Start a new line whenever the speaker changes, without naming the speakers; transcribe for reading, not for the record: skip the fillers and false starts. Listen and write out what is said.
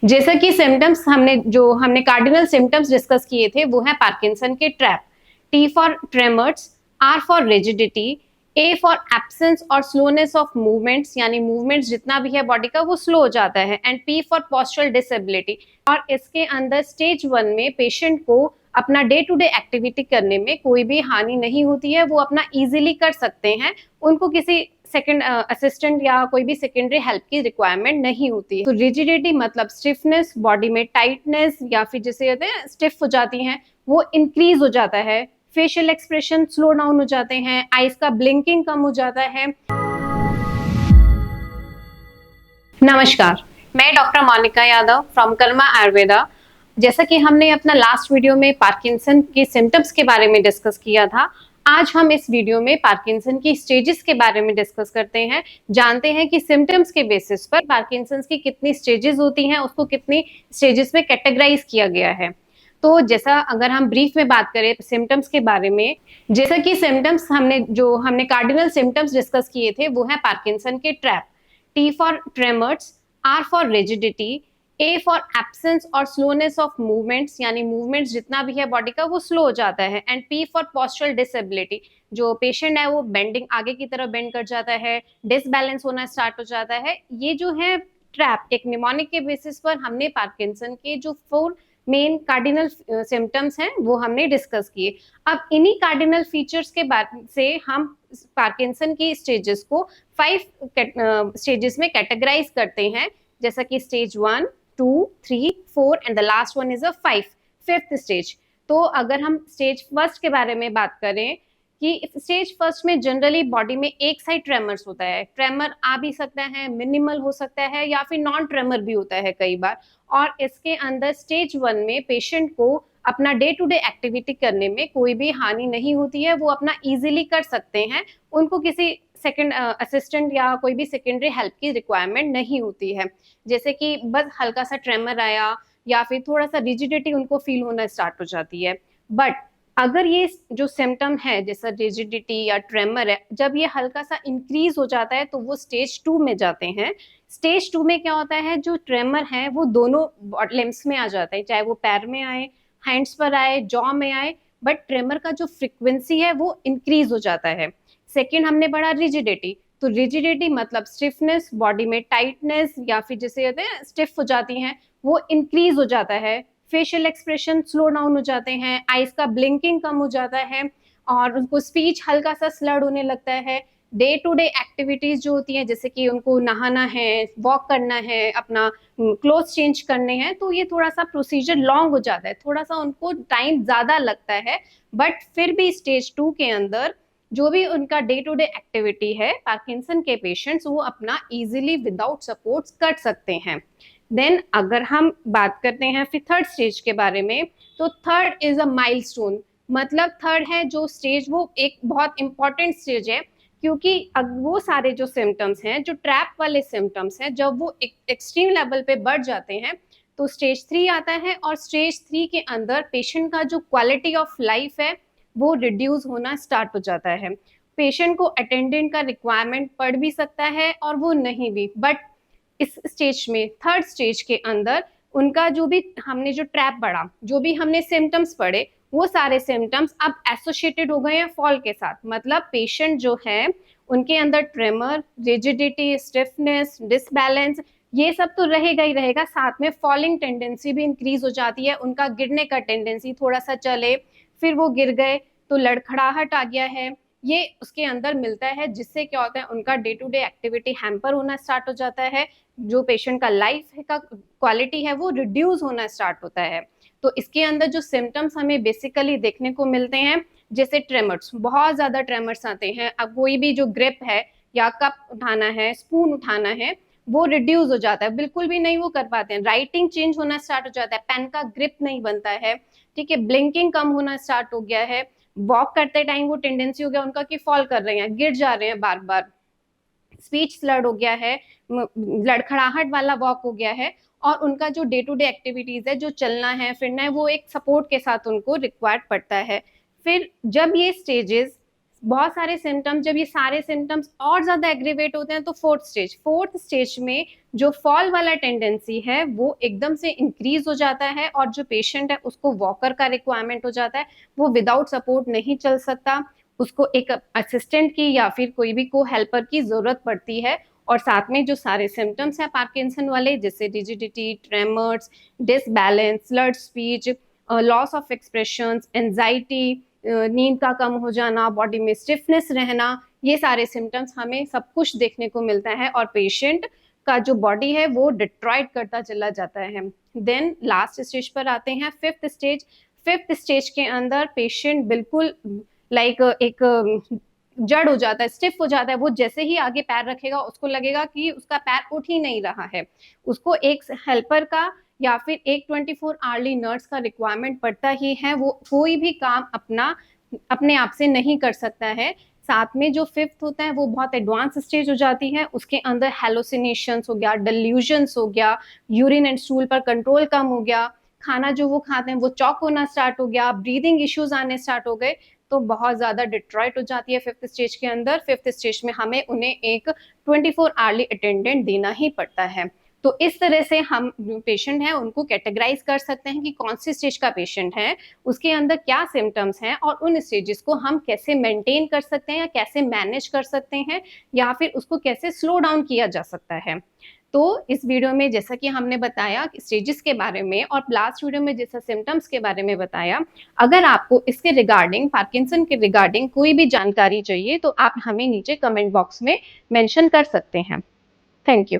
जैसा कि सिम्टम्स हमने कार्डिनल सिम्टम्स डिस्कस किए थे वो है पार्किंसन के trap. T for tremors, R for rigidity, A for absence और स्लोनेस ऑफ मूवमेंट्स, यानी मूवमेंट्स जितना भी है बॉडी का वो स्लो हो जाता है, and P for postural disability. और इसके अंदर स्टेज 1 में पेशेंट को अपना डे टू डे एक्टिविटी करने में कोई भी हानि नहीं होती है, वो अपना इजीली कर सकते हैं, उनको किसी सेकंड असिस्टेंट या कोई भी सेकेंडरी हेल्प की रिक्वायरमेंट नहीं होती है। तो रिजिडिटी मतलब स्टिफनेस, बॉडी में टाइटनेस या फिर जैसे कहते हैं स्टिफ हो जाती हैं, वो इंक्रीज हो जाता है। फेशियल एक्सप्रेशन स्लो डाउन हो जाते हैं, आईज का ब्लिंकिंग कम हो जाता है। नमस्कार, मैं डॉक्टर मोनिका यादव फ्रॉम कर्मा आयुर्वेदा। जैसा कि हमने अपना लास्ट वीडियो में पार्किंसन के सिम्टम्स के बारे में डिस्कस किया था, आज हम इस वीडियो में पार्किंसन की स्टेजेस के बारे में डिस्कस करते हैं। जानते हैं कि सिम्टम्स के बेसिस पर पार्किंसन की कितनी स्टेजेस होती हैं, उसको कितनी स्टेजेस में कैटेगराइज किया गया है। तो जैसा अगर हम ब्रीफ में बात करें सिम्टम्स के बारे में, जैसा कि सिम्टम्स हमने कार्डिनल सिम्टम्स डिस्कस किए थे वो है पार्किंसन के trap. T for tremors, R for rigidity, A for absence और स्लोनेस ऑफ मूवमेंट्स, यानी मूवमेंट्स जितना भी है बॉडी का वो स्लो हो जाता है, and P for postural disability, जो पेशेंट है वो बेंडिंग आगे की तरफ बेंड कर जाता है, डिसबैलेंस होना स्टार्ट हो जाता है। ये जो है ट्रैप एक निमोनिक के बेसिस पर हमने पार्किंसन के जो 4 मेन कार्डिनल सिम्टम्स हैं वो हमने डिस्कस किए। अब इन्हीं कार्डिनल फीचर्स के बाद से हम पार्किंसन की स्टेजेस को 5 स्टेजेस में कैटेगराइज करते हैं, जैसा कि stage 1, 2, 3, 4 and the last one is a 5th stage. तो अगर हम स्टेज फर्स्ट के बारे में बात करें कि स्टेज फर्स्ट में जनरली बॉडी में एक साइड ट्रेमर्स होता है। ट्रेमर आ भी सकता है, मिनिमल हो सकता है या फिर नॉन ट्रेमर भी होता है कई बार। और इसके अंदर स्टेज 1 में पेशेंट को अपना डे टू डे एक्टिविटी करने में कोई भी हानि नहीं होती है, वो अपना इजीली कर सकते हैं, उनको किसी सेकंड असिस्टेंट या कोई भी सेकेंडरी हेल्प की रिक्वायरमेंट नहीं होती है। जैसे कि बस हल्का सा ट्रेमर आया या फिर थोड़ा सा रिजिडिटी उनको फील होना स्टार्ट हो जाती है। बट अगर ये जो सिम्टम है जैसा रिजिडिटी या ट्रेमर है, जब ये हल्का सा इंक्रीज हो जाता है तो वो स्टेज 2 में जाते हैं। स्टेज 2 में क्या होता है, जो ट्रेमर है वो दोनों लिम्स में आ जाता है, चाहे वो पैर में आए, हैंड्स पर आए, जॉ में आए, बट ट्रेमर का जो फ्रिक्वेंसी है वो इंक्रीज हो जाता है। सेकेंड हमने पढ़ा रिजिडिटी। तो रिजिडिटी मतलब स्टिफनेस, बॉडी में टाइटनेस या फिर जैसे कहते हैं स्टिफ हो जाती हैं, वो इंक्रीज हो जाता है। फेशियल एक्सप्रेशन स्लो डाउन हो जाते हैं, आईज का ब्लिंकिंग कम हो जाता है और उनको स्पीच हल्का सा स्लर्ड होने लगता है। डे टू डे एक्टिविटीज जो होती हैं, जैसे कि उनको नहाना है, वॉक करना है, अपना क्लोथ चेंज करने हैं, तो ये थोड़ा सा प्रोसीजर लॉन्ग हो जाता है, थोड़ा सा उनको टाइम ज्यादा लगता है। बट फिर भी स्टेज 2 के अंदर जो भी उनका डे टू डे एक्टिविटी है, पार्किंसन के पेशेंट्स वो अपना इजीली विदाउट सपोर्ट्स कर सकते हैं। देन अगर हम बात करते हैं फिर थर्ड स्टेज के बारे में, तो थर्ड इज अ माइलस्टोन। मतलब थर्ड है जो स्टेज वो एक बहुत इंपॉर्टेंट स्टेज है, क्योंकि वो सारे जो सिम्टम्स हैं, जो ट्रैप वाले सिम्टम्स हैं, जब वो एक्सट्रीम लेवल पे बढ़ जाते हैं तो स्टेज 3 आता है। और स्टेज 3 के अंदर पेशेंट का जो क्वालिटी ऑफ लाइफ है वो रिड्यूस होना स्टार्ट हो जाता है। पेशेंट को अटेंडेंट का रिक्वायरमेंट पड़ भी सकता है और वो नहीं भी। बट इस स्टेज में, थर्ड स्टेज के अंदर, उनका जो भी हमने जो ट्रैप पढ़ा, जो भी हमने सिम्टम्स पढ़े, वो सारे सिम्टम्स अब एसोसिएटेड हो गए हैं फॉल के साथ। मतलब पेशेंट जो है उनके अंदर ट्रेमर, रिजिडिटी, स्टिफनेस, डिसबैलेंस, ये सब तो रहेगा ही रहेगा, साथ में फॉलिंग टेंडेंसी भी इंक्रीज हो जाती है, उनका गिरने का टेंडेंसी, थोड़ा सा चले फिर वो गिर गए तो लड़खड़ाहट आ गया है, ये उसके अंदर मिलता है, जिससे क्या होता है उनका day to day activity hamper होना स्टार्ट हो जाता है, जो पेशेंट का लाइफ का क्वालिटी है वो रिड्यूस होना स्टार्ट होता है। तो इसके अंदर जो सिम्टम्स हमें बेसिकली देखने को मिलते हैं, जैसे ट्रेमर्स, बहुत ज्यादा ट्रेमर्स आते हैं। अब कोई भी जो ग्रिप है या कप उठाना है, स्पून उठाना है, वो रिड्यूस हो जाता है, बिल्कुल भी नहीं वो कर पाते हैं। राइटिंग चेंज होना स्टार्ट हो जाता है, पेन का ग्रिप नहीं बनता है, ठीक है, ब्लिंकिंग कम होना स्टार्ट हो गया है। वॉक करते टाइम वो टेंडेंसी हो गया उनका कि फॉल कर रहे हैं, गिर जा रहे हैं बार बार, स्पीच स्लर्ड हो गया है, लड़खड़ाहट वाला वॉक हो गया है। और उनका जो डे टू डे एक्टिविटीज है, जो चलना है फिरना है, वो एक सपोर्ट के साथ उनको रिक्वायर्ड पड़ता है। फिर जब ये स्टेजेस बहुत सारे सिम्टम्स, जब ये सारे सिम्टम्स और ज़्यादा एग्रीवेट होते हैं तो फोर्थ स्टेज में जो फॉल वाला टेंडेंसी है वो एकदम से इंक्रीज हो जाता है और जो पेशेंट है उसको वॉकर का रिक्वायरमेंट हो जाता है, वो विदाउट सपोर्ट नहीं चल सकता, उसको एक असिस्टेंट की या फिर कोई भी को हेल्पर की ज़रूरत पड़ती है। और साथ में जो सारे सिम्टम्स हैं पार्किंसन वाले, जैसे rigidity, tremors, disbalance, slurred speech, loss of expressions, anxiety, नींद का कम हो जाना, बॉडी में स्टिफनेस रहना, ये सारे सिम्टम्स हमें सब कुछ देखने को मिलता है और पेशेंट का जो बॉडी है वो डिट्रॉइट करता चला जाता है। देन लास्ट स्टेज पर आते हैं, फिफ्थ स्टेज के अंदर पेशेंट बिल्कुल लाइक एक जड़ हो जाता है, स्टिफ हो जाता है, वो जैसे ही आगे पैर रखेगा उसको लगेगा कि उसका पैर उठ ही नहीं रहा है, उसको एक हेल्पर का या फिर एक 24 आवर्ली नर्स का रिक्वायरमेंट पड़ता ही है, वो कोई भी काम अपने आप से नहीं कर सकता है। साथ में जो फिफ्थ होता है वो बहुत एडवांस स्टेज हो जाती है, उसके अंदर हेलोसिनेशंस हो गया, डिल्यूजन्स हो गया, यूरिन एंड स्टूल पर कंट्रोल कम हो गया, खाना जो वो खाते हैं वो चौक होना स्टार्ट हो गया, ब्रीदिंग इश्यूज आने स्टार्ट हो गए, तो बहुत ज़्यादा डिट्रॉइट हो जाती है फिफ्थ स्टेज के अंदर। फिफ्थ स्टेज में हमें उन्हें एक 24 आवर्ली अटेंडेंट देना ही पड़ता है। तो इस तरह से हम जो पेशेंट हैं उनको कैटेगराइज कर सकते हैं कि कौन सी स्टेज का पेशेंट है, उसके अंदर क्या सिम्टम्स हैं और उन स्टेजेस को हम कैसे मेंटेन कर सकते हैं या कैसे मैनेज कर सकते हैं या फिर उसको कैसे स्लो डाउन किया जा सकता है। तो इस वीडियो में जैसा कि हमने बताया स्टेजेस के बारे में और लास्ट वीडियो में जैसा सिम्टम्स के बारे में बताया, अगर आपको इसके रिगार्डिंग पार्किंसन के रिगार्डिंग कोई भी जानकारी चाहिए तो आप हमें नीचे कमेंट बॉक्स में मेंशन कर सकते हैं। Thank you.